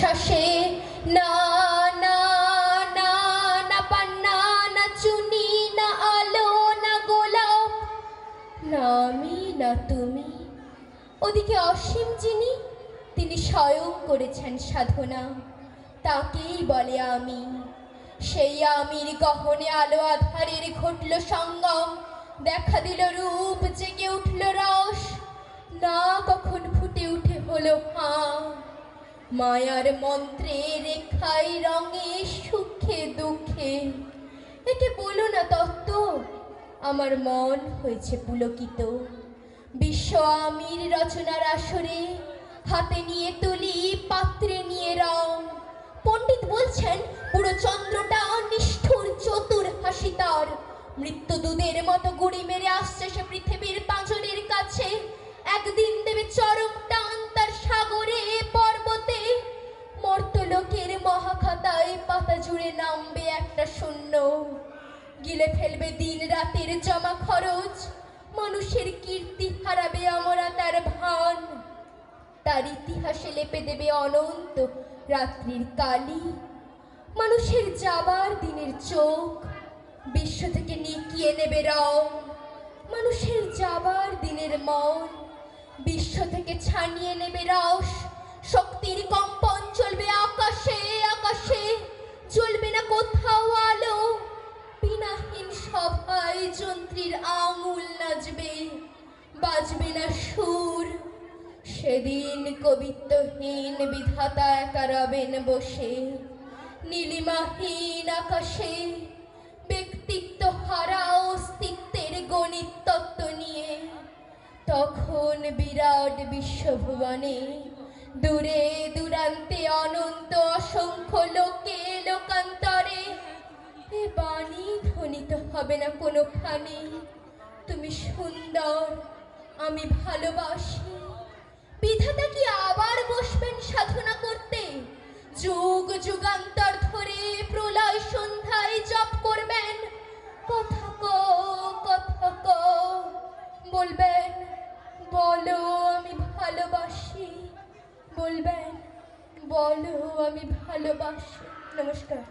নিঃশ্বাসে না না না না পান্না না চুনি না আলো না গোলাপ না আমি না তুমি। ওদিকে অসীম যিনি, তিনি স্বয়ং করেছেন সাধনা, তাকেই বলে আমি। সেই আমির গহনে আলো আধারের ঘটল সঙ্গম, দেখা দিল রূপ, জেগে উঠল রস, না কখন ফুটে উঠে হলো হাঁ। মায়ার মন্ত্রে রেখায় রঙে সুখে দুঃখে, একে বলো না তত্ত্ব, আমার মন হয়েছে পুলকিত। বিশ্ব আমির রচনার আসরে হাতে নিয়ে তুলি, পাত্রে নিয়ে রং। পণ্ডিত বলছেন পুরো চন্দ্রটা নিষ্ঠুর চতুর হাসি তার, মৃত্যুদূতের মতো গুড়ি মেরে আসছে সে পৃথিবীর পাঁজরের কাছে। একদিন দেবে চরম টান তার সাগরে পর্বতে, মর্তলোকের মহাখাতায় পাতা জুড়ে নামবে একটা শূন্য, গিলে ফেলবে দিন রাতের জমা খরচ। মানুষের কীর্তি হারাবে আমরা তার ভান, তার ইতিহাসে লেপে দেবে অনন্ত রাত্রির কালি। মানুষের যাবার দিনের চোখ বিশ্ব থেকে নিকিয়ে নেবে রং, মানুষের যাবার দিনের মন বিশ্ব থেকে ছানিয়ে নেবে রস। শক্তির কম্পন চলবে আকাশে আকাশে, চলবে না কোথাও আলো, বিনাহীন সভায় যন্ত্রীর আঙুল নাচবে, বাজবে না সুর। সেদিন কবিত্বহীন বিধাতা একা রবেন বসে নীলিমাহীন আকাশে, ব্যক্তিত্ব হারা অস্তিত্বের গণিত তত্ত্ব নিয়ে। তখন বিরাট বিশ্বভুবনে দূরে দূরান্তে অনন্ত অসংখ্য লোকে লোকান্তরে এ বাণী ধ্বনিত হবে না কোনোখানে, তুমি সুন্দর আমি ভালোবাসি। বিধাতা কি আবার বসবেন সাধনা করতে, যুগ যুগান্তর ধরে প্রলয় সন্ধ্যায় জপ করবেন, কথা কথা বলবেন বলো আমি ভালোবাসি, বলবেন বলো আমি ভালোবাসি। নমস্কার।